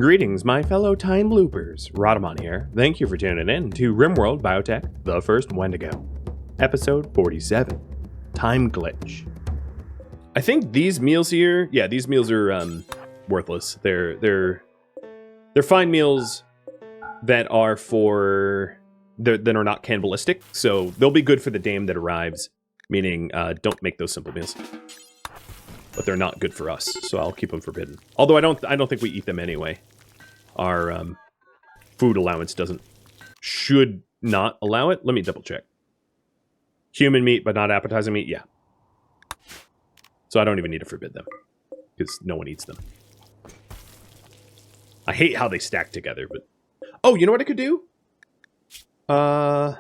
Greetings, my fellow time loopers. Rhadamant here. Thank you for tuning in to RimWorld Biotech, the first Wendigo. Episode 47, Time Glitch. I think these meals here, yeah, these meals are worthless. They're fine meals that are that are not cannibalistic, so they'll be good for the dame that arrives, meaning don't make those simple meals. But they're not good for us, so I'll keep them forbidden. Although I don't think we eat them anyway. Our food allowance should not allow it. Let me double check. Human meat, but not appetizing meat, yeah. So I don't even need to forbid them, because no one eats them. I hate how they stack together, but... Oh, you know what I could do? No,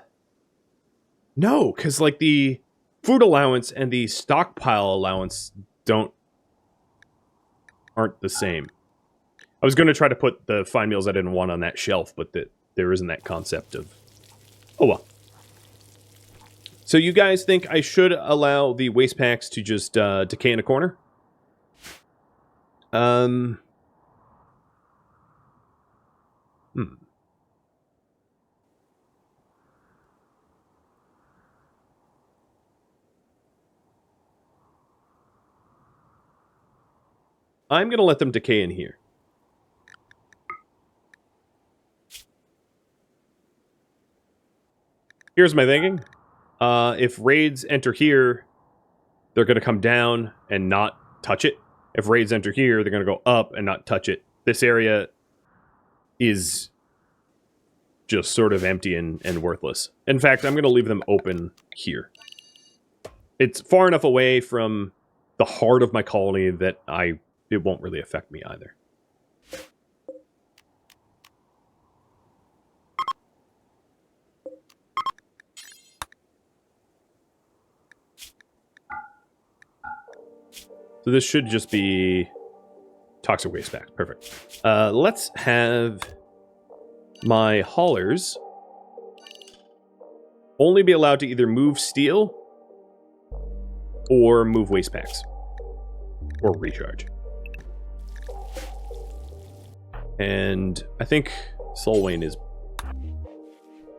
because like the food allowance and the stockpile allowance aren't the same. I was going to try to put the fine meals I didn't want on that shelf, but there isn't that concept of... Oh, well. So you guys think I should allow the waste packs to just decay in a corner? I'm going to let them decay in here. Here's my thinking. If raids enter here, they're going to come down and not touch it. If raids enter here, they're going to go up and not touch it. This area is just sort of empty and worthless. In fact, I'm going to leave them open here. It's far enough away from the heart of my colony that it won't really affect me either. So this should just be toxic waste pack. Perfect. Let's have my haulers only be allowed to either move steel or move waste packs. Or recharge. And I think Solwayne is,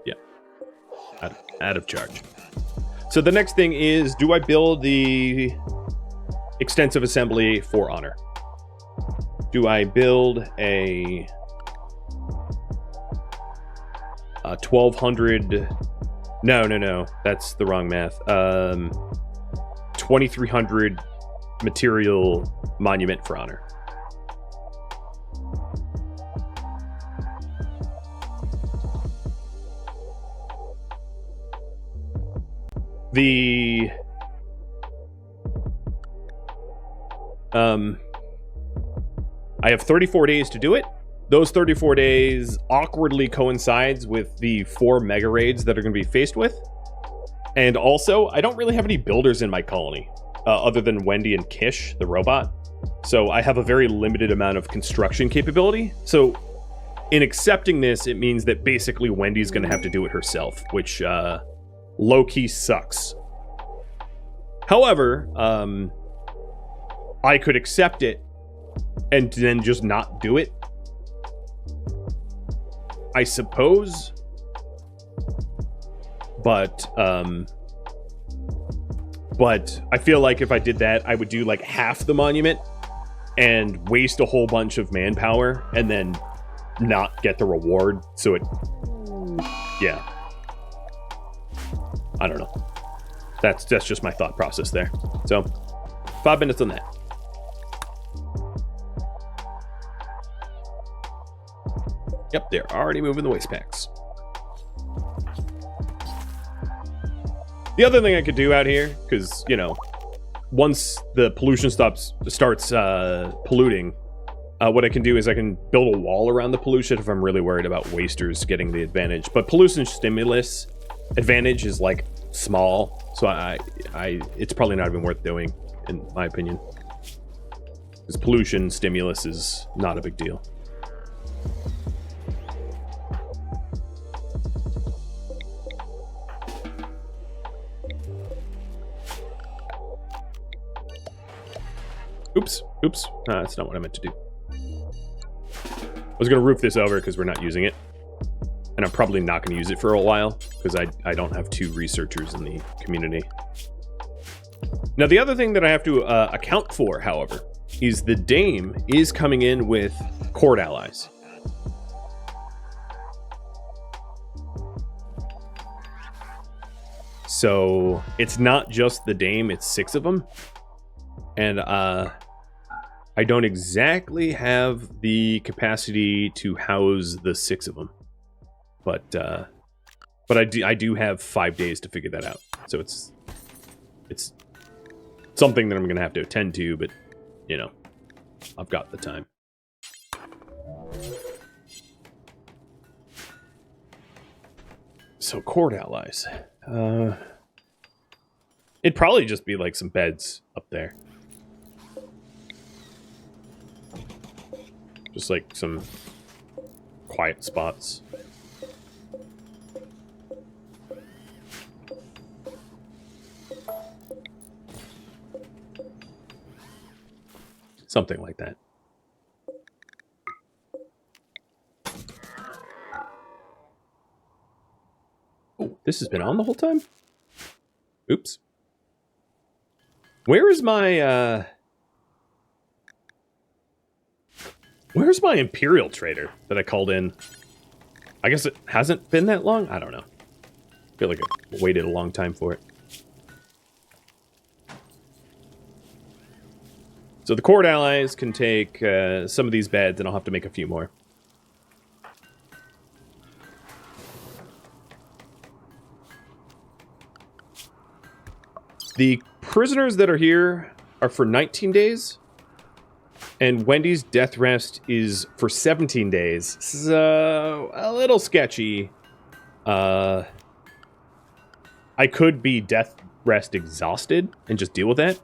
yeah, out of charge. So the next thing is, do I build the extensive assembly for honor? Do I build a 1200? No, that's the wrong math. 2300 material monument for honor. I have 34 days to do it. Those 34 days awkwardly coincides with the 4 mega raids that are going to be faced with. And also, I don't really have any builders in my colony, other than Wendy and Kish, the robot. So I have a very limited amount of construction capability. So in accepting this, it means that basically Wendy's going to have to do it herself, which low-key sucks. However, I could accept it and then just not do it, I suppose. But I feel like if I did that, I would do like half the monument and waste a whole bunch of manpower and then not get the reward. So yeah. I don't know. That's just my thought process there. So 5 minutes on that. Yep, they're already moving the waste packs. The other thing I could do out here, because, you know, once the pollution starts polluting, what I can do is I can build a wall around the pollution if I'm really worried about wasters getting the advantage. But pollution stimulus advantage is, like, small, so it's probably not even worth doing, in my opinion. Because pollution stimulus is not a big deal. Oops. That's not what I meant to do. I was going to roof this over because we're not using it. And I'm probably not going to use it for a while because I don't have 2 researchers in the community. Now, the other thing that I have to account for, however, is the Dame is coming in with court allies. So it's not just the Dame, it's 6 of them. And I don't exactly have the capacity to house the 6 of them. But I do have 5 days to figure that out. So it's something that I'm going to have to attend to, but, you know, I've got the time. So, court allies. It'd probably just be like some beds up there. Just like some quiet spots. Something like that. Oh, this has been on the whole time? Oops. Where's my Imperial trader that I called in? I guess it hasn't been that long? I don't know. I feel like I waited a long time for it. So the court allies can take some of these beds, and I'll have to make a few more. The prisoners that are here are for 19 days, and Wendy's death rest is for 17 days. So, a little sketchy. I could be death rest exhausted and just deal with that.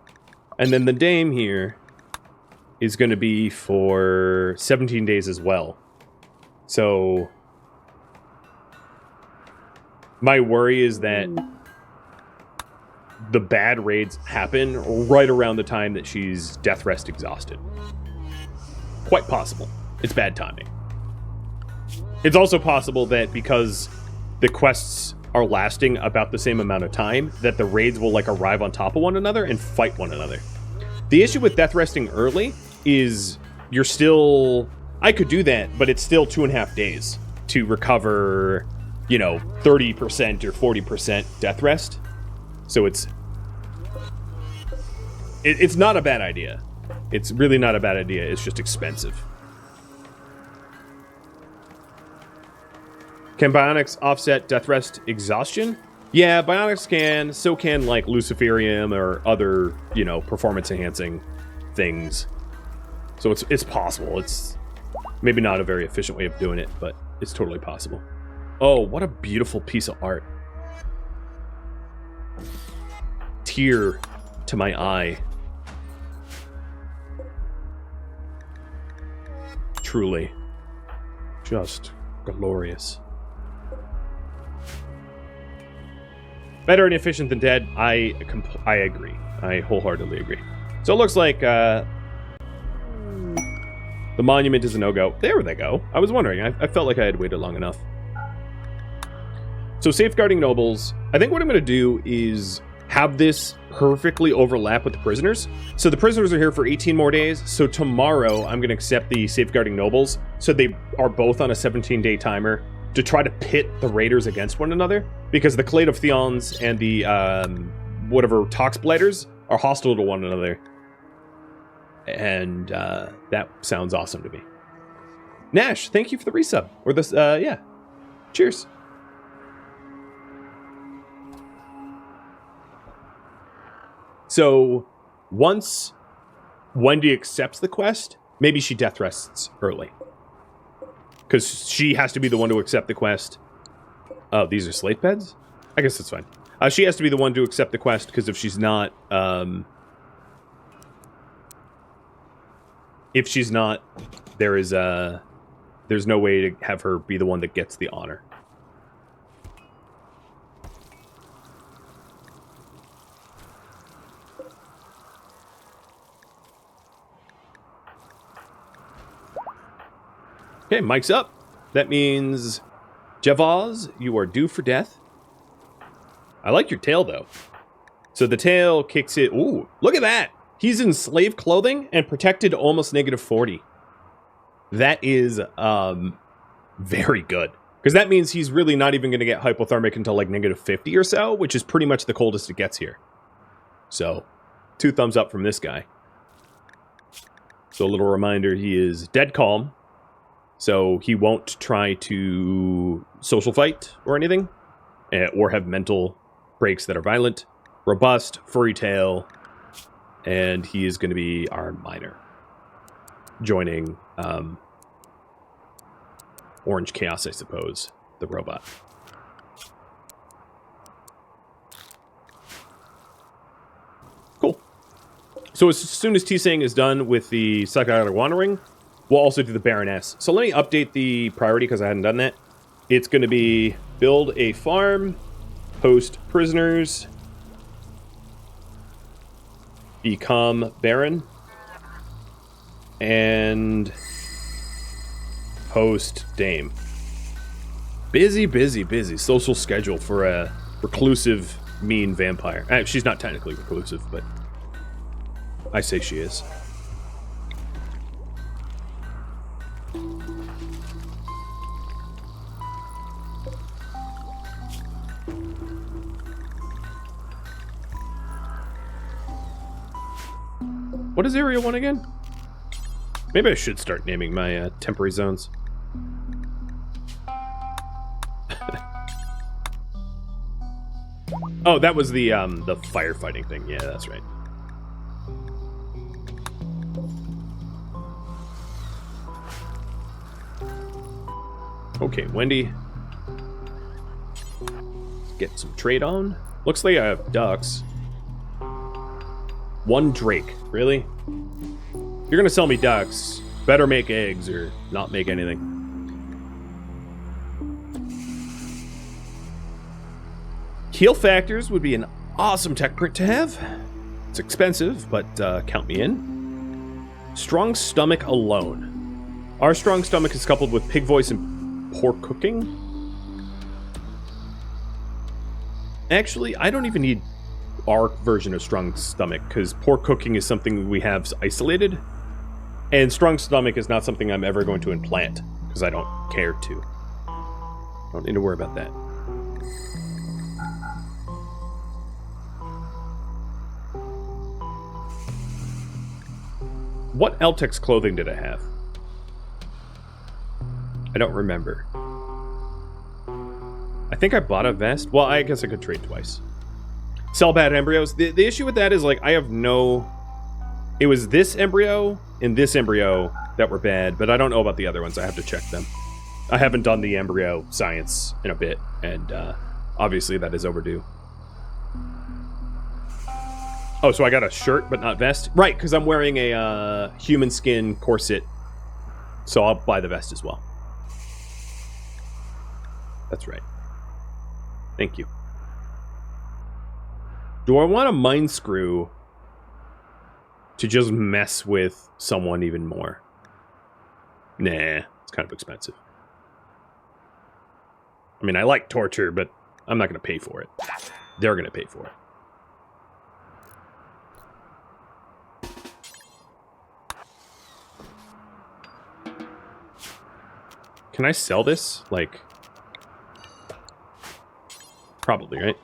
And then the Dame here is going to be for 17 days as well. So, my worry is that the bad raids happen right around the time that she's death rest exhausted. Quite possible. It's bad timing. It's also possible that because the quests are lasting about the same amount of time, that the raids will like arrive on top of one another and fight one another. The issue with death resting early is you're still... I could do that, but it's still 2.5 days to recover, you know, 30% or 40% death rest. So it's not a bad idea. It's really not a bad idea. It's just expensive. Can bionics offset death rest exhaustion? Yeah, bionics can. So can, like, Luciferium or other, you know, performance-enhancing things. So it's possible. It's maybe not a very efficient way of doing it, but it's totally possible. Oh, what a beautiful piece of art. Tear to my eye. Truly. Just glorious. Better and efficient than dead. I agree. I wholeheartedly agree. So it looks like the monument is a no-go. There they go. I was wondering. I felt like I had waited long enough. So safeguarding nobles. I think what I'm going to do is have this perfectly overlap with the prisoners. So the prisoners are here for 18 more days. So tomorrow I'm going to accept the safeguarding nobles. So they are both on a 17-day timer to try to pit the raiders against one another. Because the Clade of Theons and the whatever Tox Blighters are hostile to one another. And that sounds awesome to me. Nash, thank you for the resub. Or this, yeah. Cheers. So, once Wendy accepts the quest, maybe she death rests early. Because she has to be the one to accept the quest. Oh, these are slate beds? I guess that's fine. She has to be the one to accept the quest, because if she's not... if she's not, there's no way to have her be the one that gets the honor. Okay, mic's up. That means, Javaz, you are due for death. I like your tail, though. So the tail kicks it. Ooh, look at that. He's in slave clothing and protected almost -40. That is very good. Because that means he's really not even going to get hypothermic until like -50 or so, which is pretty much the coldest it gets here. So, 2 thumbs up from this guy. So a little reminder, he is dead calm. So he won't try to social fight or anything. Or have mental breaks that are violent. Robust, furry tail. And he is going to be our miner. Joining Orange Chaos, I suppose. The robot. Cool. So as soon as T-Sang is done with the Psychotic Wandering, we'll also do the Baroness. So let me update the priority because I hadn't done that. It's going to be build a farm, host prisoners, become Baron, and host Dame. Busy, busy, busy. Social schedule for a reclusive, mean vampire. She's not technically reclusive, but I say she is. What is Area 1 again? Maybe I should start naming my temporary zones. Oh, that was the firefighting thing. Yeah, that's right. Okay, Wendy. Let's get some trade on. Looks like I have ducks. 1 drake. Really? You're gonna sell me ducks. Better make eggs or not make anything. Heal factors would be an awesome tech print to have. It's expensive, but count me in. Strong stomach alone. Our strong stomach is coupled with pig voice and poor cooking. Actually, I don't even need our version of strong stomach, because poor cooking is something we have isolated, and strong stomach is not something I'm ever going to implant, because I don't care to. Don't need to worry about that. What Eltex clothing did I have? I don't remember. I think I bought a vest. Well, I guess I could trade twice. Sell bad embryos. The issue with that is, like, I have no... It was this embryo and this embryo that were bad, but I don't know about the other ones. I have to check them. I haven't done the embryo science in a bit, and obviously that is overdue. Oh, so I got a shirt but not vest? Right, because I'm wearing a human skin corset, so I'll buy the vest as well. That's right. Thank you. Do I want a mind screw to just mess with someone even more? Nah, it's kind of expensive. I mean, I like torture, but I'm not going to pay for it. They're going to pay for it. Can I sell this? Like, probably, right?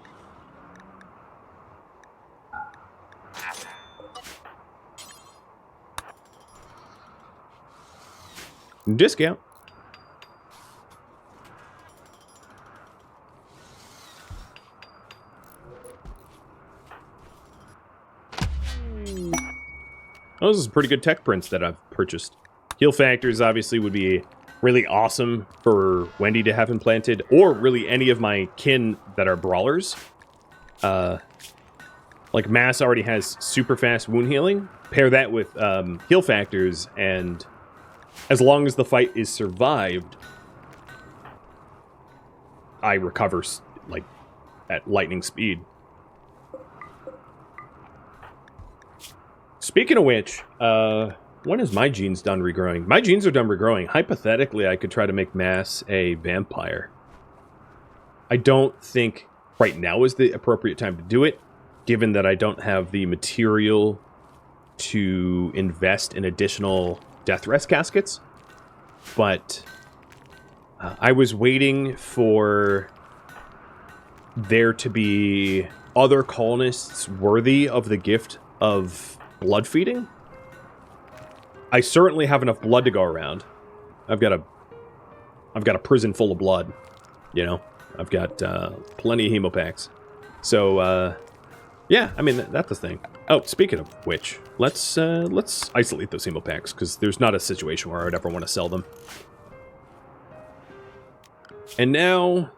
Discount. Oh, this is pretty good tech prints that I've purchased. Heal factors obviously would be really awesome for Wendy to have implanted, or really any of my kin that are brawlers. Like Mass already has super fast wound healing. Pair that with heal factors, and as long as the fight is survived, I recover like at lightning speed. Speaking of which, When is my genes done regrowing? My genes are done regrowing. Hypothetically, I could try to make Mass a vampire. I don't think right now is the appropriate time to do it, given that I don't have the material to invest in additional death rest caskets. But I was waiting for there to be other colonists worthy of the gift of blood feeding. I certainly have enough blood to go around. I've got a prison full of blood, you know. I've got plenty of hemopacks. So yeah, I mean that's the thing. Oh, speaking of which, let's isolate those hemopacks because there's not a situation where I would ever want to sell them. And now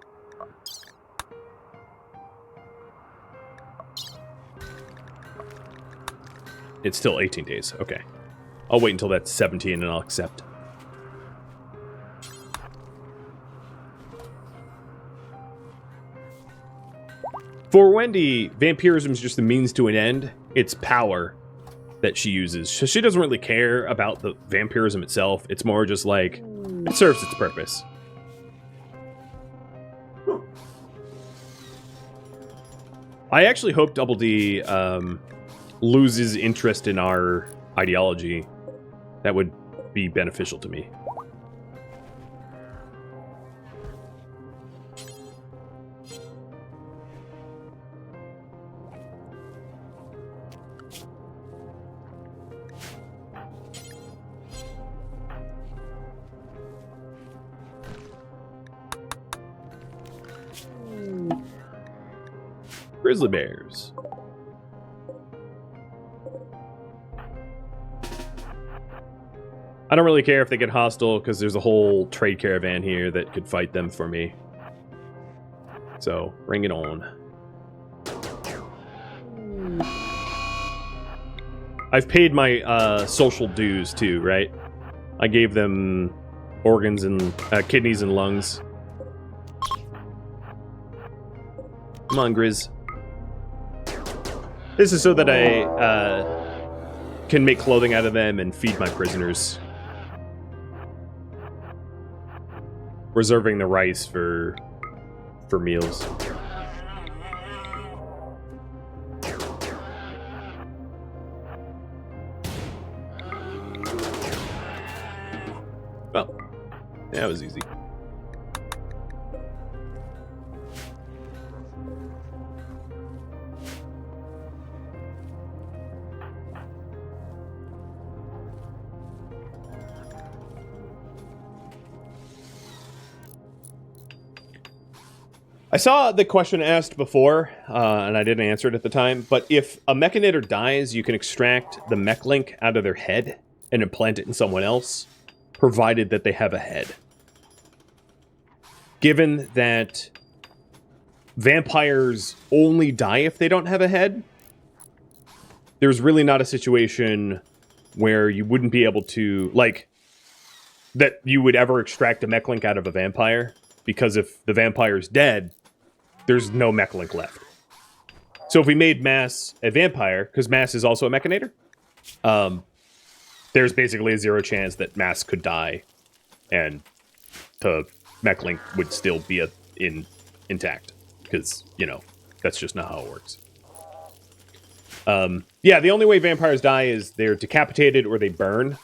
it's still 18 days. Okay. I'll wait until that's 17 and I'll accept. For Wendy, vampirism is just the means to an end. It's power that she uses. So she doesn't really care about the vampirism itself. It's more just like, it serves its purpose. I actually hope Double D loses interest in our ideology. That would be beneficial to me. Grizzly bears. I don't really care if they get hostile, because there's a whole trade caravan here that could fight them for me. So, bring it on. I've paid my social dues, too, right? I gave them organs and kidneys and lungs. Come on, Grizz. This is so that I can make clothing out of them and feed my prisoners. Reserving the rice for meals. Well, that was easy. I saw the question asked before, and I didn't answer it at the time, but if a Mechanator dies, you can extract the mech link out of their head and implant it in someone else, provided that they have a head. Given that vampires only die if they don't have a head, there's really not a situation where you wouldn't be able to, like, that you would ever extract a mech link out of a vampire, because if the vampire's dead, there's no mech link left. So if we made Mass a vampire, because Mass is also a Mechanator, there's basically a 0 chance that Mass could die, and the mech link would still be intact, because, you know, that's just not how it works. Yeah, the only way vampires die is they're decapitated or they burn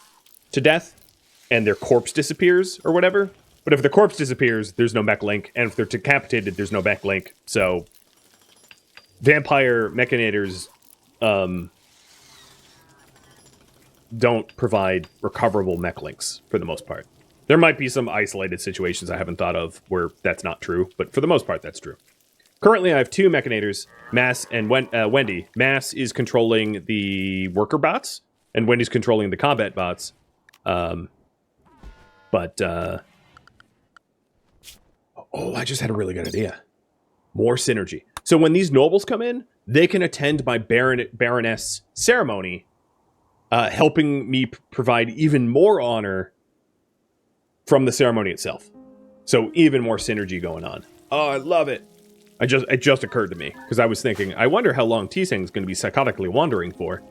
to death, and their corpse disappears, or whatever. But if the corpse disappears, there's no mech link, and if they're decapitated, there's no mech link. So, vampire Mechanators don't provide recoverable mech links, for the most part. There might be some isolated situations I haven't thought of where that's not true, but for the most part, that's true. Currently, I have 2 Mechanators, Mass and Wendy. Mass is controlling the worker bots, and Wendy's controlling the combat bots. Oh, I just had a really good idea. More synergy. So when these nobles come in, they can attend my Baroness ceremony, helping me provide even more honor from the ceremony itself. So even more synergy going on. Oh, I love it. It just occurred to me, because I was thinking, I wonder how long T-Sing's going to be psychotically wandering for.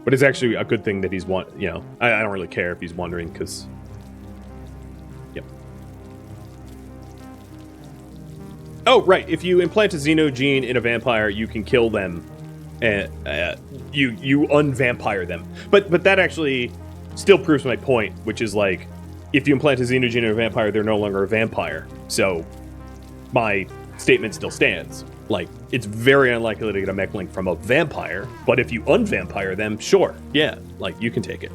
But it's actually a good thing that he's you know, I don't really care if he's wondering, because... Yep. Oh, right. If you implant a xenogene in a vampire, you can kill them. And you unvampire them. But that actually still proves my point, which is like, if you implant a xenogene in a vampire, they're no longer a vampire. So my statement still stands. Like, it's very unlikely to get a mech link from a vampire, but if you unvampire them, sure, yeah, like, you can take it.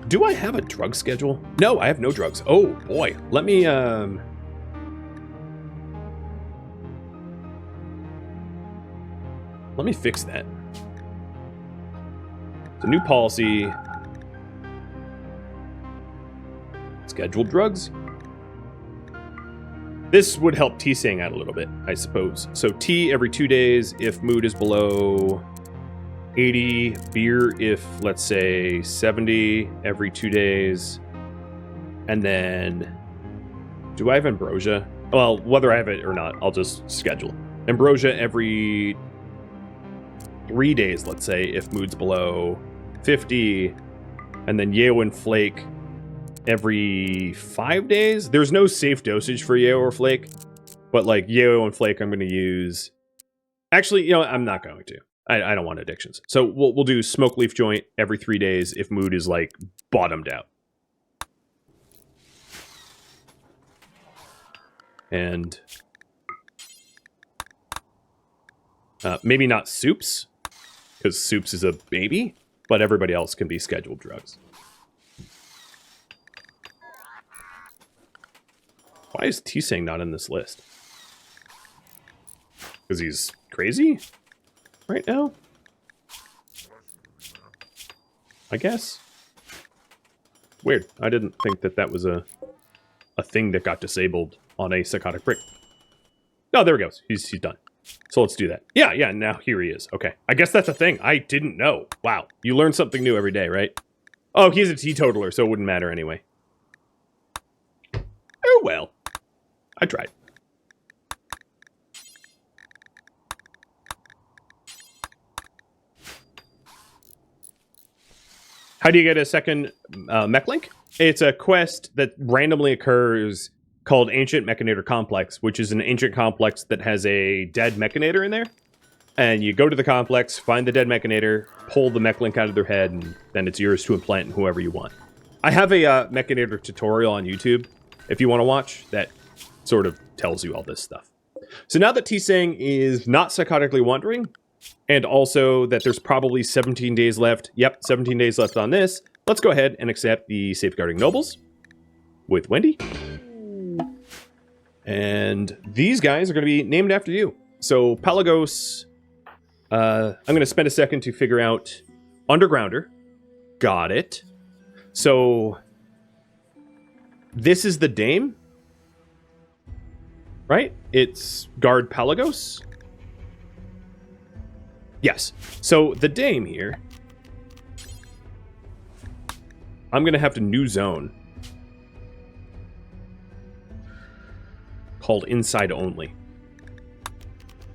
Do I have a drug schedule? No, I have no drugs. Oh, boy. Let me fix that. It's a new policy. Scheduled drugs. This would help T saying out a little bit, I suppose. So T every 2 days if mood is below 80. Beer if, let's say, 70 every 2 days. And then, do I have ambrosia? Well, whether I have it or not, I'll just schedule. Ambrosia every 3 days, let's say, if mood's below 50, and then Yeo and Flake every 5 days. There's no safe dosage for Yeo or Flake, but like Yeo and Flake, I'm going to use. Actually, you know, I'm not going to. I don't want addictions, so we'll do smoke leaf joint every 3 days if mood is like bottomed out, and maybe not soups. Because soups is a baby, but everybody else can be scheduled drugs. Why is T-Sang not in this list? Because he's crazy right now? I guess. Weird. I didn't think that was a thing that got disabled on a psychotic break. No, there he goes. He's done. So let's do that. Yeah, now here he is. Okay. I guess that's a thing. I didn't know. Wow. You learn something new every day, right? Oh, he's a teetotaler, so it wouldn't matter anyway. Oh, well. I tried. How do you get a second mech link? It's a quest that randomly occurs called Ancient Mechanator Complex, which is an ancient complex that has a dead Mechanator in there. And you go to the complex, find the dead Mechanator, pull the mech link out of their head, and then it's yours to implant in whoever you want. I have a Mechanator tutorial on YouTube, if you want to watch, that sort of tells you all this stuff. So now that T-Sang is not psychotically wandering, and also that there's probably 17 days left, yep, 17 days left on this, let's go ahead and accept the Safeguarding Nobles with Wendy. And these guys are going to be named after you. So, Pelagos, I'm going to spend a second to figure out Undergrounder. Got it. So, this is the Dame, right? It's Guard Pelagos. Yes. So, the Dame here, I'm going to have to new zone. Called Inside Only.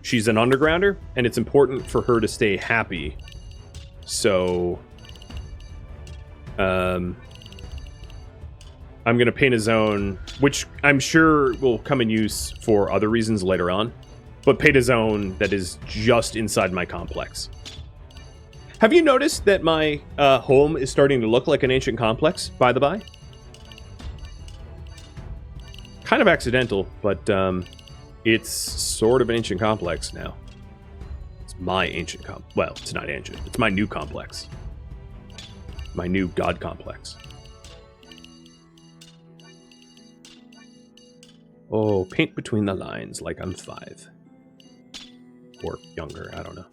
She's an undergrounder, and it's important for her to stay happy. So, I'm going to paint a zone, which I'm sure will come in use for other reasons later on, but paint a zone that is just inside my complex. Have you noticed that my home is starting to look like an ancient complex, by the by? Kind of accidental, but it's sort of an ancient complex now. It's my ancient well, it's not ancient. It's my new complex. My new god complex. Oh, paint between the lines like I'm 5. Or younger, I don't know.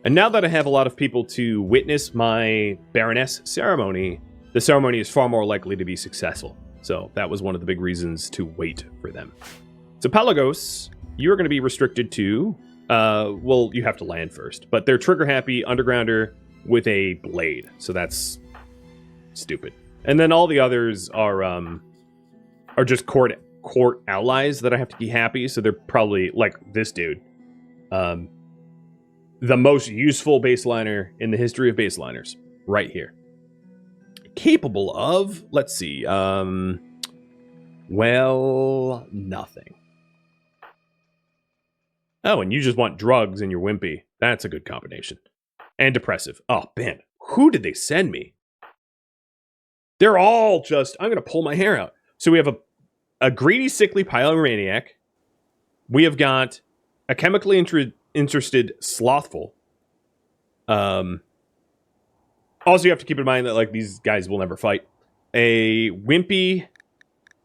And now that I have a lot of people to witness my Baroness ceremony, the ceremony is far more likely to be successful. So that was one of the big reasons to wait for them. So Pelagos, you're going to be restricted to Well, you have to land first. But they're trigger-happy undergrounder with a blade. So that's stupid. And then all the others are just court allies that I have to be happy. So they're probably, like this dude, the most useful baseliner in the history of baseliners. Right here. Capable of, let's see, well, nothing. Oh, and you just want drugs and you're wimpy. That's a good combination. And depressive. Oh, man. Who did they send me? They're all just... I'm going to pull my hair out. So we have a greedy, sickly pyromaniac. We have got a chemically interested slothful. Also, you have to keep in mind that, like, these guys will never fight. A wimpy...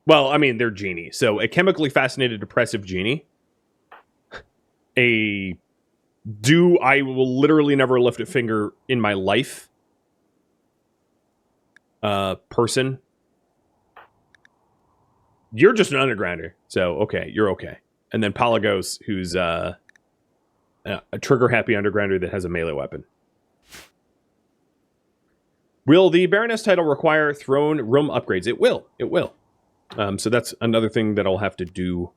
Well, I mean, they're genie. So a chemically fascinated, depressive genie. I will literally never lift a finger in my life. Person. You're just an undergrounder. So, okay, you're okay. And then Polygos, who's a trigger-happy undergrounder that has a melee weapon. Will the Baroness title require throne room upgrades? It will. It will. So that's another thing that I'll have to do.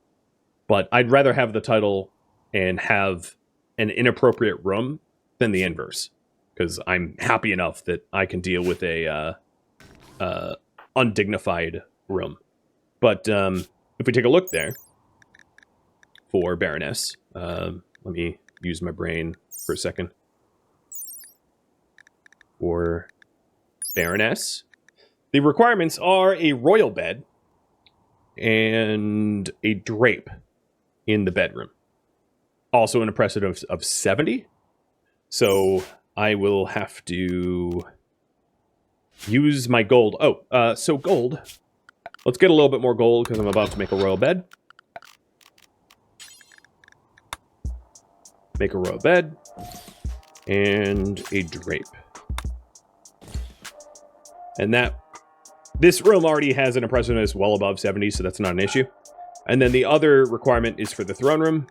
But I'd rather have the title and have an inappropriate room than the inverse. Because I'm happy enough that I can deal with a undignified room. But if we take a look there for Baroness, let me use my brain for a second. For Baroness, the requirements are a royal bed and a drape in the bedroom. Also an oppressive of 70. So I will have to use my gold. Oh, so gold. Let's get a little bit more gold because I'm about to make a royal bed. Make a royal bed and a drape. And this room already has an oppressiveness well above 70, so that's not an issue. And then the other requirement is for the throne room.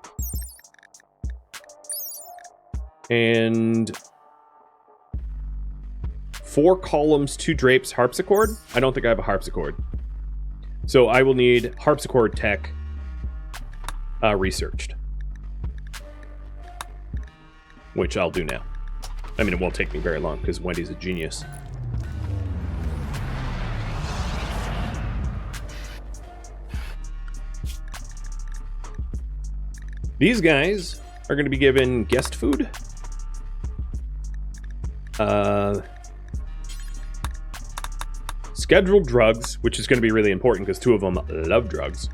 And 4 columns, 2 drapes, harpsichord. I don't think I have a harpsichord. So I will need harpsichord tech researched. Which I'll do now. I mean, it won't take me very long because Wendy's a genius. These guys are going to be given guest food. Scheduled drugs, which is going to be really important because 2 of them love drugs.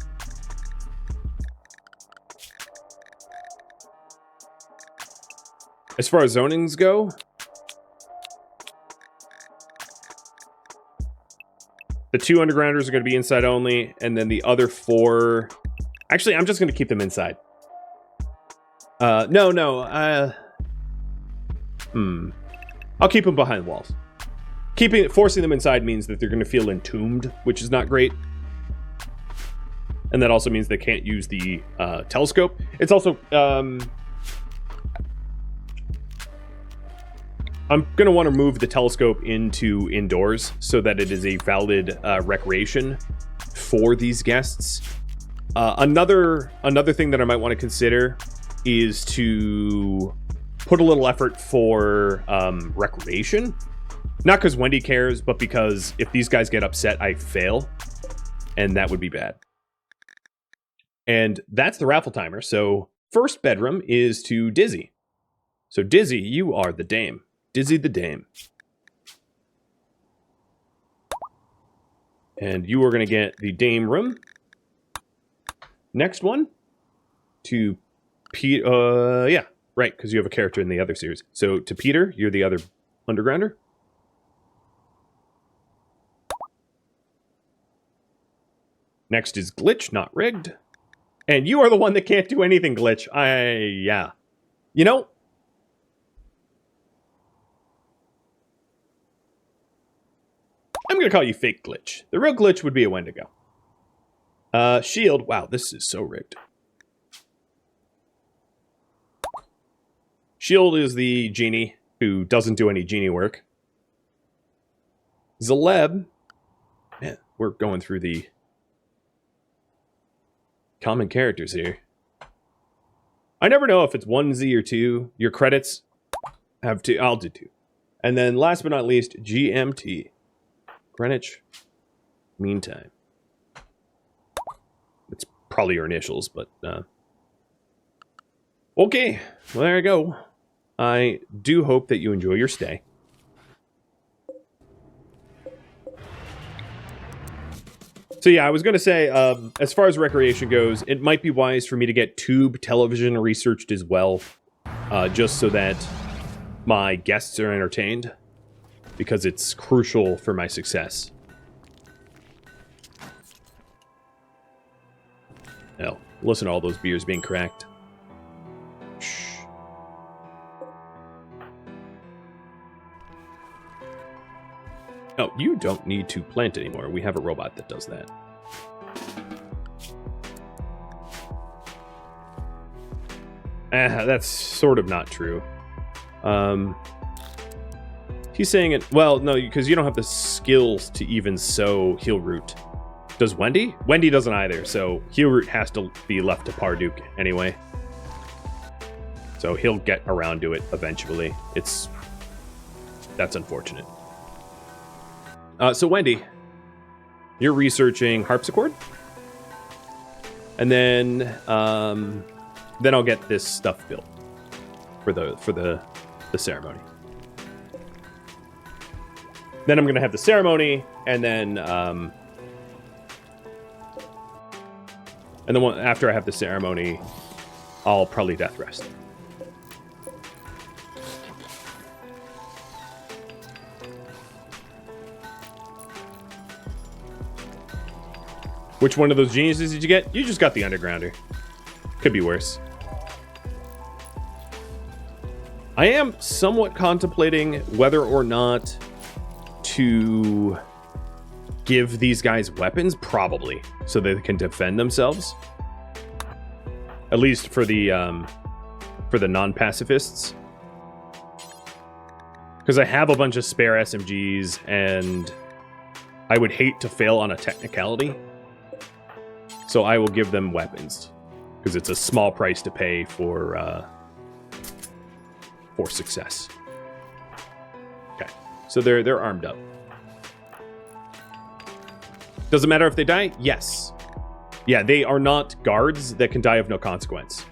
As far as zonings go, the 2 undergrounders are going to be inside only, and then the other 4... Actually, I'm just going to keep them inside. No. I'll keep them behind walls. Forcing them inside means that they're going to feel entombed, which is not great. And that also means they can't use the telescope. It's also... I'm going to want to move the telescope into indoors so that it is a valid recreation for these guests. Another thing that I might want to consider is to put a little effort for recreation. Not because Wendy cares, but because if these guys get upset, I fail. And that would be bad. And that's the raffle timer. So first bedroom is to Dizzy. So Dizzy, you are the dame. Dizzy the dame. And you are going to get the dame room. Next one to Peter. Yeah, right, because you have a character in the other series. So to Peter, you're the other undergrounder. Next is Glitch, not rigged. And you are the one that can't do anything, Glitch. Yeah. You know, I'm going to call you fake Glitch. The real Glitch would be a Wendigo. Shield. Wow, this is so rigged. Shield is the genie who doesn't do any genie work. Zaleb. Man, we're going through the common characters here. I never know if it's 1Z or 2. Your credits have 2. I'll do 2. And then last but not least, GMT. Greenwich Mean Time. It's probably your initials, but... Okay, well, there you go. I do hope that you enjoy your stay. So yeah, I was going to say, as far as recreation goes, it might be wise for me to get tube television researched as well, just so that my guests are entertained, because it's crucial for my success. Hell, listen to all those beers being cracked. Shh. Oh, you don't need to plant anymore. We have a robot that does that. That's sort of not true. He's saying it... Well, no, because you don't have the skills to even sow heal root. Does Wendy? Wendy doesn't either, so heal root has to be left to Parduke anyway. So he'll get around to it eventually. That's unfortunate. So Wendy, you're researching harpsichord, and then I'll get this stuff built for the ceremony. Then I'm gonna have the ceremony, and then after I have the ceremony, I'll probably death rest. Which one of those geniuses did you get? You just got the Undergrounder. Could be worse. I am somewhat contemplating whether or not to give these guys weapons, probably, so they can defend themselves. At least for the non-pacifists. Because I have a bunch of spare SMGs, and I would hate to fail on a technicality. So I will give them weapons, because it's a small price to pay for success. Okay, so they're armed up. Does it matter if they die? Yes. Yeah, they are not guards that can die of no consequence.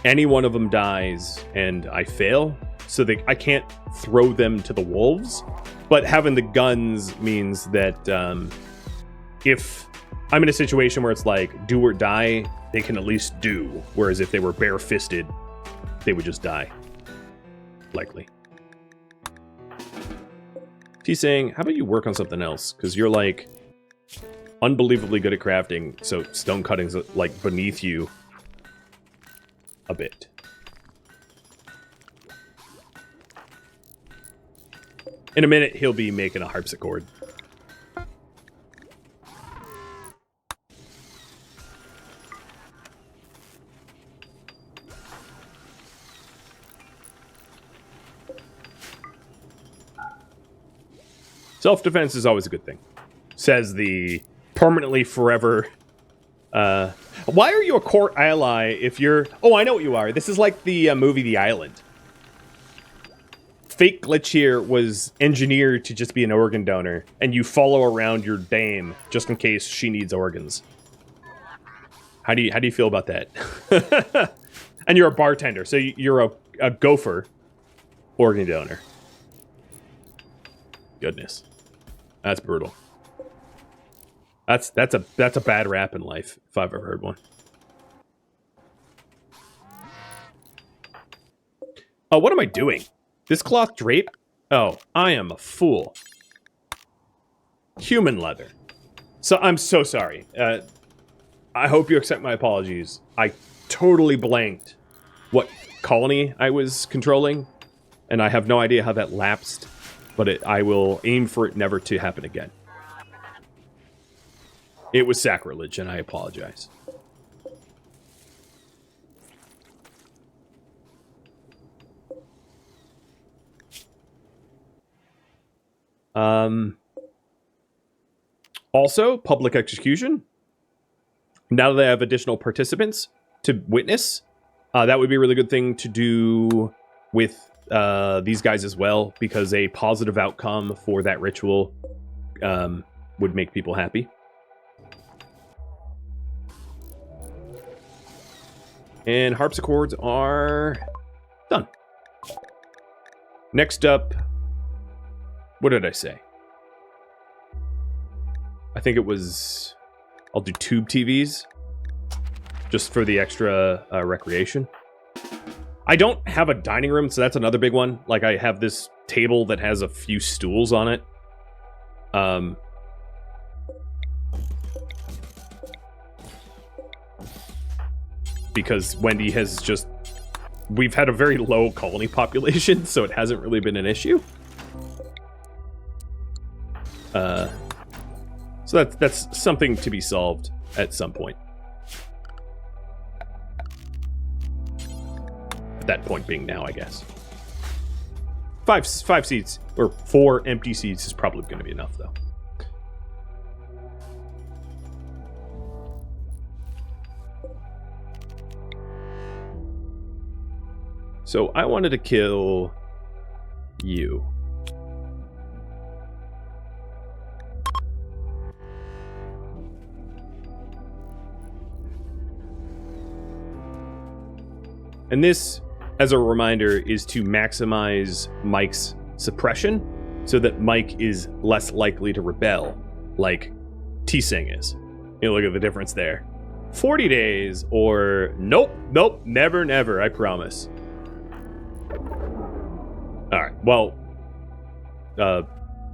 Any one of them dies and I fail, so I can't throw them to the wolves. But having the guns means that if I'm in a situation where it's like, do or die, they can at least do. Whereas if they were bare-fisted, they would just die. Likely. He's saying, how about you work on something else? Because you're, like, unbelievably good at crafting, so stone cutting's, like, beneath you a bit. In a minute, he'll be making a harpsichord. Self-defense is always a good thing, says the permanently forever. Why are you a court ally if you're... Oh, I know what you are. This is like the movie The Island. Fake Glitch here was engineered to just be an organ donor, and you follow around your dame just in case she needs organs. How do you feel about that? And you're a bartender, so you're a gopher organ donor. Goodness. That's brutal. That's a bad rap in life, if I've ever heard one. Oh, what am I doing? This cloth drape? Oh, I am a fool. Human leather. So I'm so sorry. I hope you accept my apologies. I totally blanked what colony I was controlling, and I have no idea how that lapsed. But I will aim for it never to happen again. It was sacrilege, and I apologize. Also, public execution. Now that I have additional participants to witness, that would be a really good thing to do with these guys as well, because a positive outcome for that ritual would make people happy. And harpsichords are done. Next up, what did I say? I think it was... I'll do tube TVs, just for the extra recreation. I don't have a dining room, so that's another big one. Like, I have this table that has a few stools on it. Because Wendy has just... We've had a very low colony population, so it hasn't really been an issue. So that's something to be solved at some point. At that point being now, I guess. Five seats, or 4 empty seats is probably going to be enough, though. So I wanted to kill you. And this, as a reminder, is to maximize Mike's suppression so that Mike is less likely to rebel, like T-Sing is. You know, look at the difference there. 40 days, or nope, never, never, I promise. Alright, well,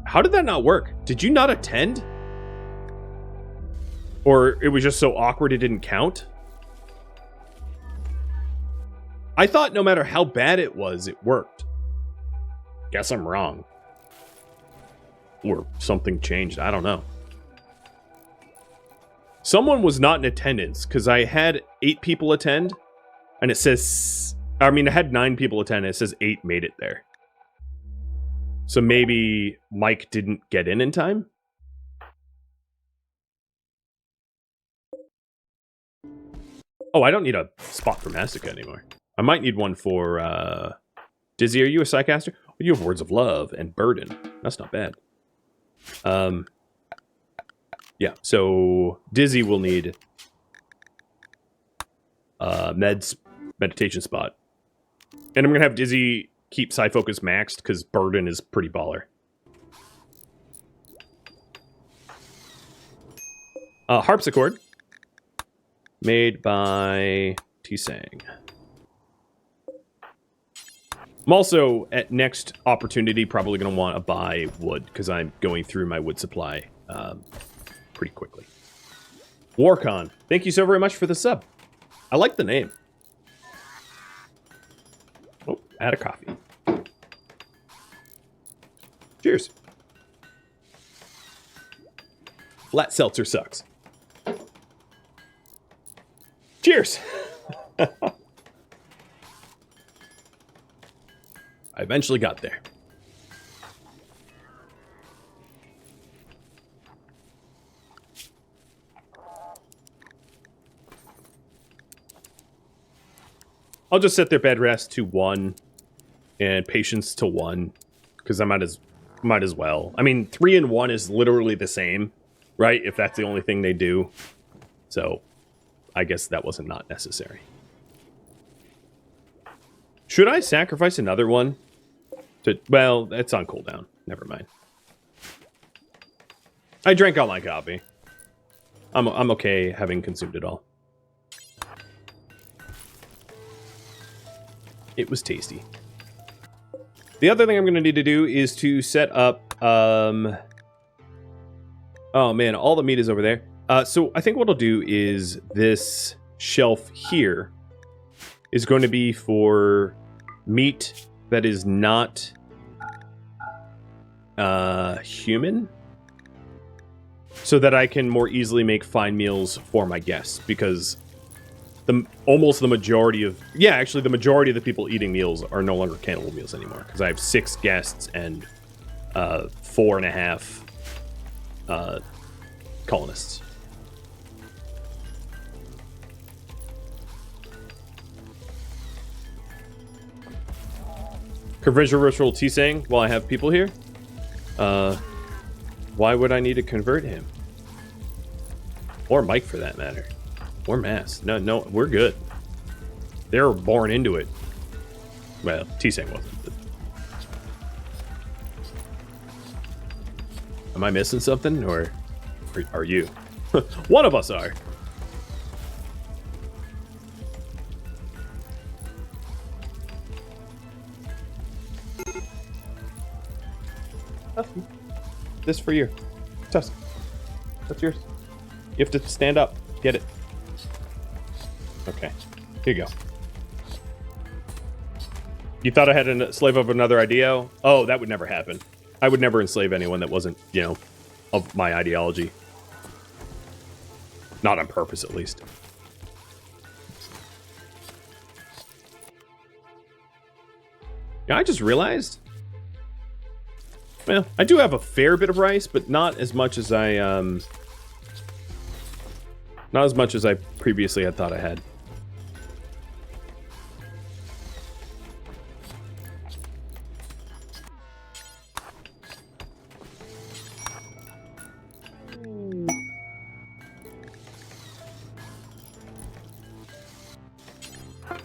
how did that not work? Did you not attend? Or it was just so awkward it didn't count? I thought no matter how bad it was, it worked. Guess I'm wrong. Or something changed, I don't know. Someone was not in attendance, because I had 8 people attend, and it says... I mean, I had 9 people attend, and it says 8 made it there. So maybe Mike didn't get in time? Oh, I don't need a spot for Mastica anymore. I might need one for, Dizzy, are you a Psycaster? Oh, you have Words of Love and Burden. That's not bad. Yeah, so Dizzy will need meditation spot. And I'm going to have Dizzy keep Psy Focus maxed, because Burden is pretty baller. Harpsichord. Made by T-Sang. I'm also, at next opportunity, probably going to want to buy wood, because I'm going through my wood supply pretty quickly. Warcon, thank you so very much for the sub. I like the name. Oh, add a coffee. Cheers. Flat seltzer sucks. Cheers. I eventually got there. I'll just set their bed rest to 1 and patience to 1, because I might as well. I mean, 3 and 1 is literally the same, right? If that's the only thing they do. So I guess that wasn't not necessary. Should I sacrifice another one? Well, it's on cooldown. Never mind. I drank all my coffee. I'm okay having consumed it all. It was tasty. The other thing I'm going to need to do is to set up... Oh man, all the meat is over there. So I think what I'll do is this shelf here is going to be for meat that is not human, so that I can more easily make fine meals for my guests, because almost the majority of the majority of the people eating meals are no longer cannibal meals anymore, because I have 6 guests and 4.5 colonists. Conversion ritual T-Sang while I have people here? Why would I need to convert him? Or Mike for that matter. Or Mass. No, we're good. They're born into it. Well, T-Sang wasn't. But... Am I missing something, or are you? One of us are. This for you. Tusk. That's yours. You have to stand up. Get it. Okay. Here you go. You thought I had a slave of another idea? Oh, that would never happen. I would never enslave anyone that wasn't, you know, of my ideology. Not on purpose, at least. Yeah, I just realized... Well, I do have a fair bit of rice, but not as much as I, not as much as I previously had thought I had.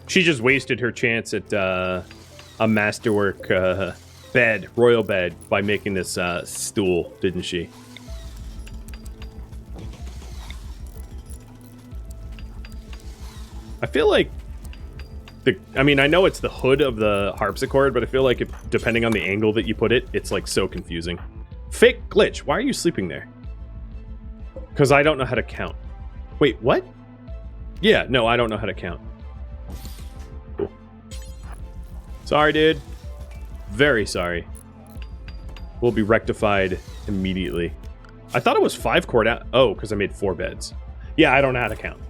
She just wasted her chance at, a masterwork, bed, royal bed, by making this stool, didn't she? I feel like I mean, I know it's the hood of the harpsichord, but I feel like depending on the angle that you put it, it's like so confusing. Fake glitch. Why are you sleeping there? Because I don't know how to count. Wait, what? Yeah, no, I don't know how to count. Cool. Sorry, dude. Very sorry. Will be rectified immediately. I thought it was 5 cord out. Oh, because I made 4 beds. Yeah, I don't know how to count.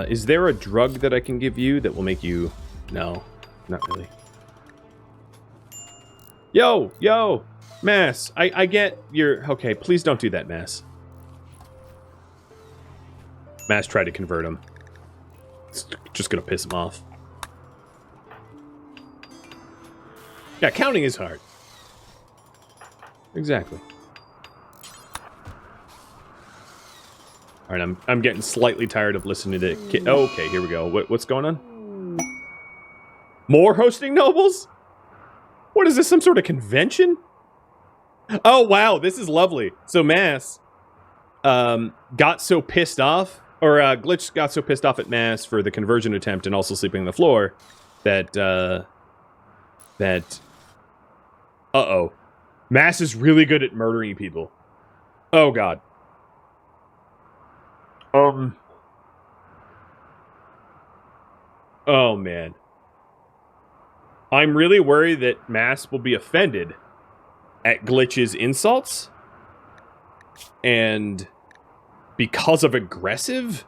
Is there a drug that I can give you that will make you... No, not really. Yo! Mass, I get your... Okay, please don't do that, Mass. Mass tried to convert him. It's just gonna piss him off. Yeah, counting is hard. Exactly. Alright, I'm getting slightly tired of listening to... Oh, okay, here we go. What's going on? More hosting nobles? What is this, some sort of convention? Oh, wow, this is lovely. So Mass got so pissed off, or Glitch got so pissed off at Mass for the conversion attempt and also sleeping on the floor that, uh-oh. Mass is really good at murdering people. Oh, God. Oh, man. I'm really worried that Mass will be offended at Glitch's insults. And because of aggressive,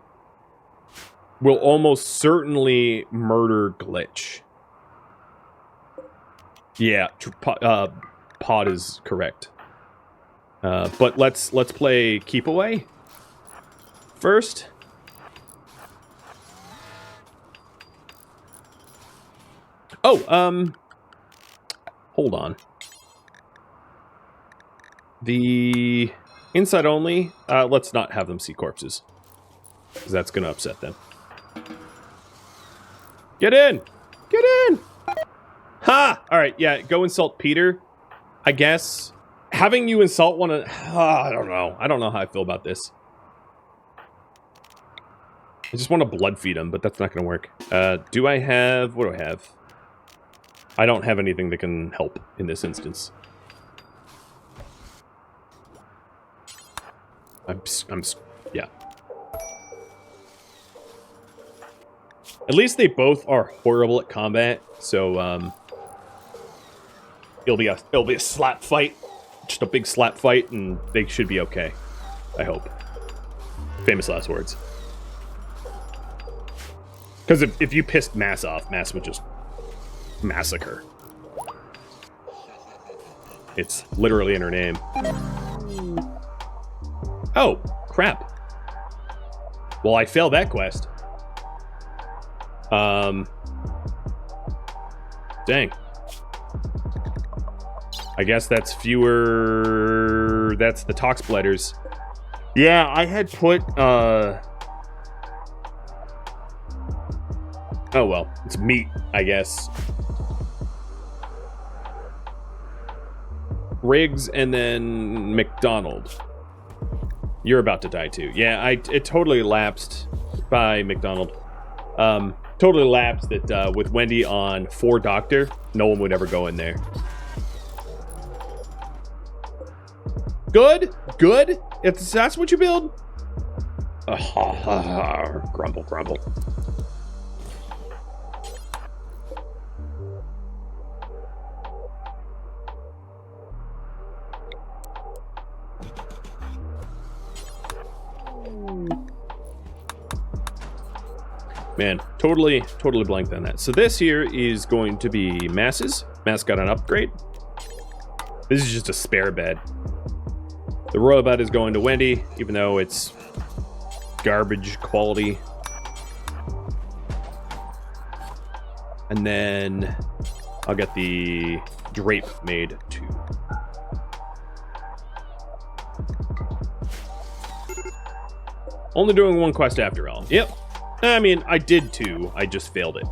will almost certainly murder Glitch. Yeah, Pod is correct. But let's play Keep Away first. Oh, hold on. The inside only, let's not have them see corpses, because that's going to upset them. Get in! Get in! Ha! Alright, yeah, go insult Peter. I guess having you insult one of... I don't know. I don't know how I feel about this. I just want to blood feed him, but that's not going to work. Do I have... What do I have? I don't have anything that can help in this instance. Yeah. At least they both are horrible at combat, so, it'll be a slap fight. Just a big slap fight, and they should be okay. I hope. Famous last words. Because if you pissed Mass off, Mass would just massacre. It's literally in her name. Oh, crap. Well, I failed that quest. Dang. I guess that's fewer... That's the tox bladders. Yeah, I had put, Oh, well. It's meat, I guess. Riggs and then McDonald. You're about to die too. Yeah, it totally lapsed by McDonald. Totally lapsed that with Wendy on 4 Doctor, no one would ever go in there. Good? Good? If that's what you build? Grumble, grumble. Man, totally blanked on that. So this here is going to be Mass's. Mass got an upgrade. This is just a spare bed. The royal bed is going to Wendy, even though it's garbage quality. And then I'll get the drape made too. Only doing 1 quest after all. Yep. I mean, I did 2. I just failed it.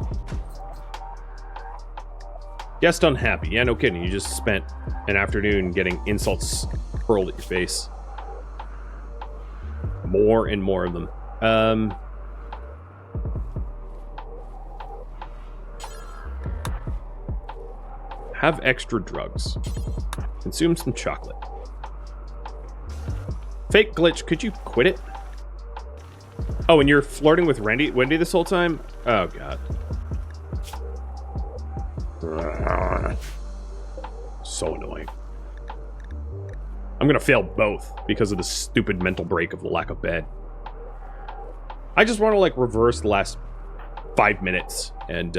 Guest unhappy. Yeah, no kidding. You just spent an afternoon getting insults hurled at your face. More and more of them. Have extra drugs. Consume some chocolate. Fake glitch. Could you quit it? Oh, and you're flirting with Wendy this whole time? Oh, God. So annoying. I'm gonna fail both because of the stupid mental break of the lack of bed. I just want to, like, reverse the last 5 minutes and,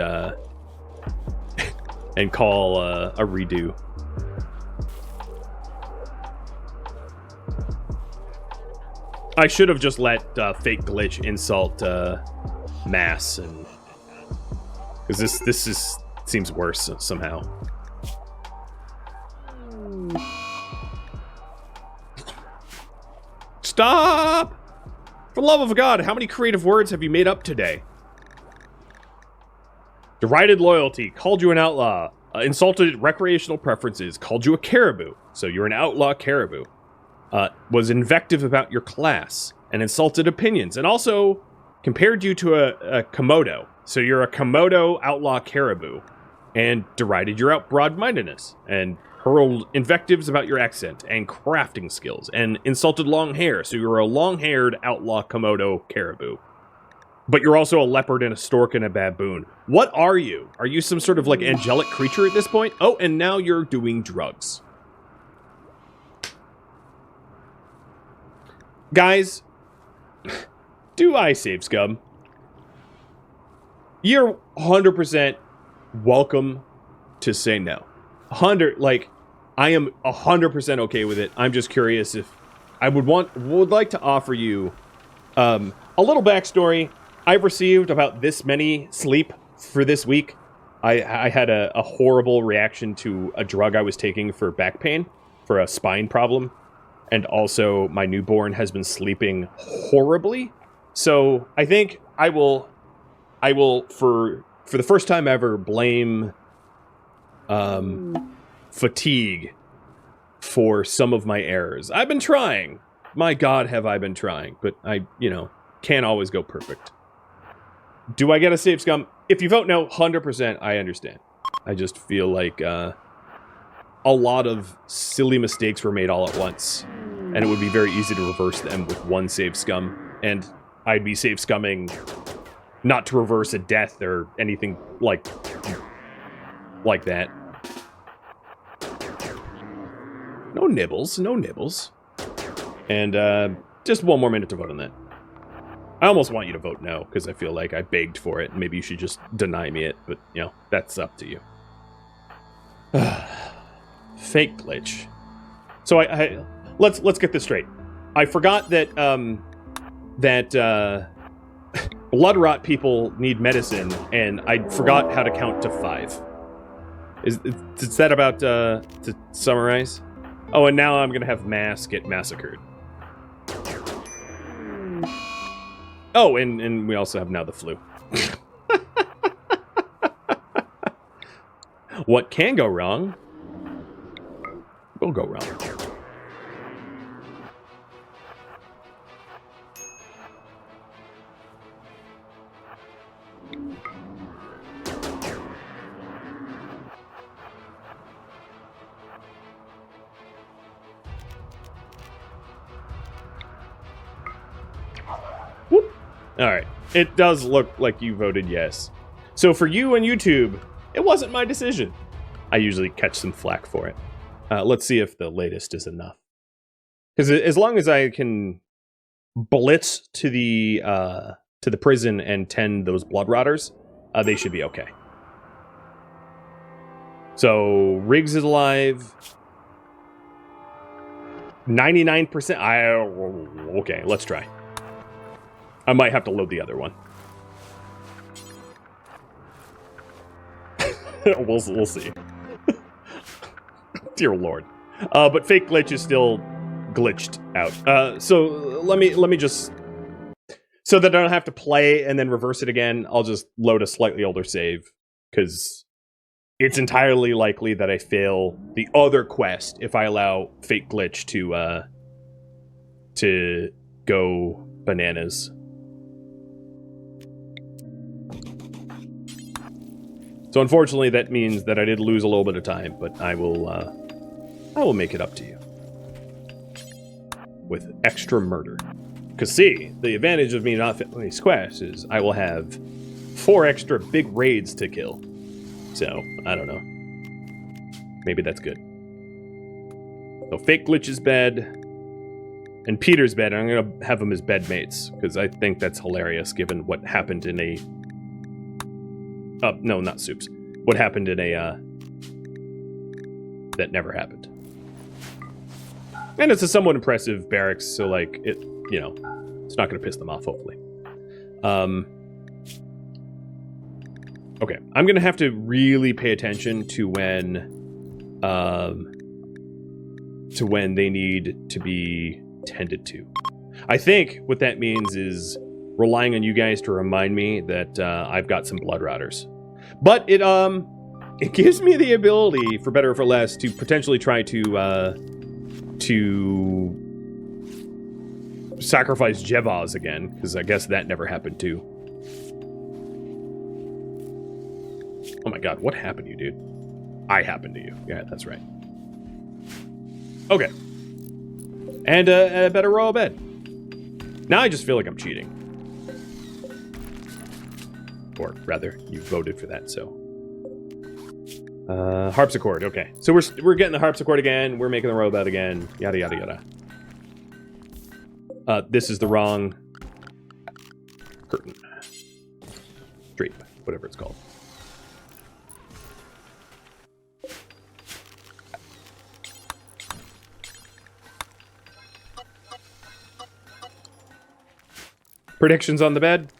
and call a redo. I should have just let fake glitch insult Mass, and because this seems worse somehow. Stop! For the love of God, how many creative words have you made up today? Derided loyalty, called you an outlaw. Insulted recreational preferences, called you a caribou. So you're an outlaw caribou. Was invective about your class, and insulted opinions, and also compared you to a Komodo. So you're a Komodo outlaw caribou, and derided your broad-mindedness, and hurled invectives about your accent and crafting skills, and insulted long hair. So you're a long-haired outlaw Komodo caribou. But you're also a leopard and a stork and a baboon. What are you? Are you some sort of, like, angelic creature at this point? Oh, and now you're doing drugs. Guys, do I save scum? You're 100% welcome to say no. I am 100% okay with it. I'm just curious if I would like to offer you a little backstory. I've received about this many sleep for this week. I had a horrible reaction to a drug I was taking for back pain, for a spine problem. And also, my newborn has been sleeping horribly. So I think I will, for the first time ever, blame fatigue for some of my errors. I've been trying. My God, have I been trying. But I, can't always go perfect. Do I get a save scum? If you vote no, 100%, I understand. I just feel like a lot of silly mistakes were made all at once. And it would be very easy to reverse them with 1 save scum. And I'd be save scumming not to reverse a death or anything like that. No nibbles, no nibbles. And just 1 more minute to vote on that. I almost want you to vote no, because I feel like I begged for it, and maybe you should just deny me it, but, you know, that's up to you. Fake glitch. So let's get this straight. I forgot that blood rot people need medicine, and I forgot how to count to 5. Is that about to summarize? Oh, and now I'm gonna have mass get massacred. Oh, and we also have now the flu. What can go wrong will go wrong. Whoop. All right. It does look like you voted yes. So for you and YouTube, it wasn't my decision. I usually catch some flack for it. Let's see if the latest is enough. Because as long as I can blitz to the prison and tend those blood rotters, they should be okay. So Riggs is alive. 99%. Okay, let's try. I might have to load the other one. We'll see. Dear Lord. But fake glitch is still glitched out. So let me just, so that I don't have to play and then reverse it again, I'll just load a slightly older save, because it's entirely likely that I fail the other quest if I allow fake glitch to go bananas. So unfortunately, that means that I did lose a little bit of time, but I will make it up to you with extra murder. Because see, the advantage of me not failing these quests is I will have 4 extra big raids to kill. So I don't know. Maybe that's good. So fake glitch's bed and Peter's bed. I'm gonna have them as bedmates because I think that's hilarious given what happened in a. No, not Soups. What happened in a, that never happened. And it's a somewhat impressive barracks, so, like, it, you know, it's not going to piss them off, hopefully. Okay, I'm going to have to really pay attention to when they need to be tended to. I think what that means is relying on you guys to remind me that I've got some blood rotters. But it gives me the ability, for better or for less, to potentially try to sacrifice Jevaz again, because I guess that never happened too. Oh my god, what happened to you, dude? I happened to you. Yeah, that's right. Okay. And a better royal bed. Now I just feel like I'm cheating. Or rather, you voted for that, so. Harpsichord, okay. So we're getting the harpsichord again, we're making the robot again, yada yada yada. This is the wrong curtain. Drape, whatever it's called. Predictions on the bed?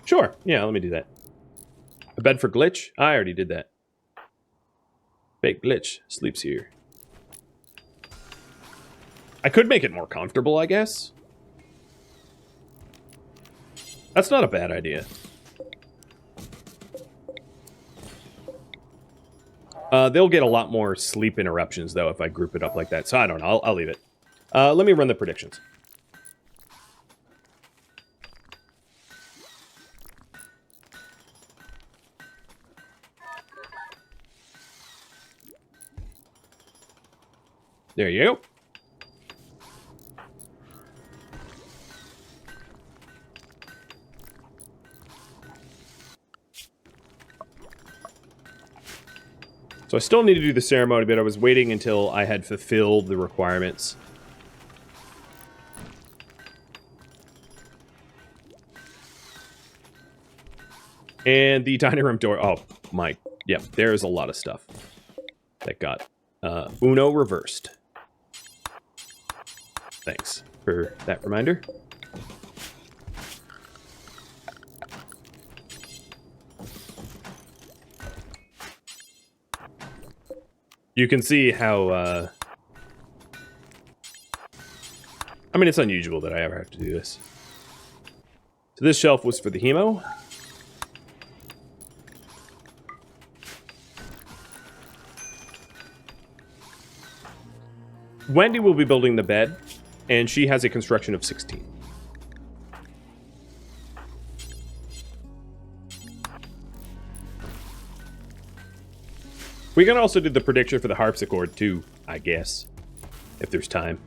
Sure, yeah, let me do that. A bed for glitch? I already did that. Fake glitch sleeps here. I could make it more comfortable, I guess. That's not a bad idea. They'll get a lot more sleep interruptions, though, if I group it up like that. So I don't know, I'll leave it. Let me run the predictions. There you go. So I still need to do the ceremony, but I was waiting until I had fulfilled the requirements. And the dining room door. Oh, my. Yep, there's a lot of stuff that got Uno reversed. Thanks for that reminder. You can see how, I mean, it's unusual that I ever have to do this. So this shelf was for the hemo. Wendy will be building the bed, and she has a construction of 16. We can also do the prediction for the harpsichord too, I guess, if there's time.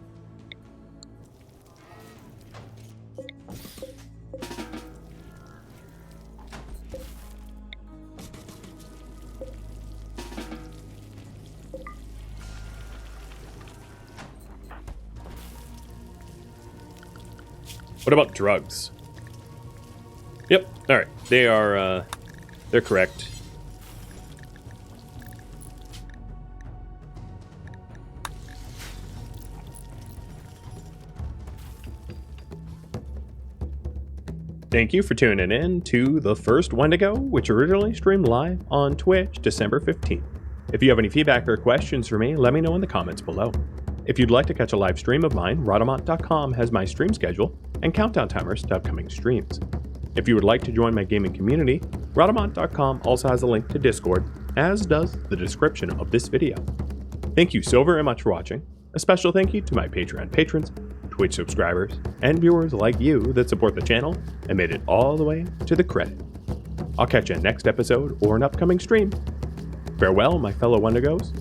What about drugs? Yep, alright. They are, they're correct. Thank you for tuning in to the first Wendigo, which originally streamed live on Twitch December 15th. If you have any feedback or questions for me, let me know in the comments below. If you'd like to catch a live stream of mine, Rhadamant.com has my stream schedule and countdown timers to upcoming streams. If you would like to join my gaming community, Rhadamant.com also has a link to Discord, as does the description of this video. Thank you so very much for watching. A special thank you to my Patreon patrons, Twitch subscribers, and viewers like you that support the channel and made it all the way to the credit. I'll catch you next episode or an upcoming stream. Farewell, my fellow Wendigos,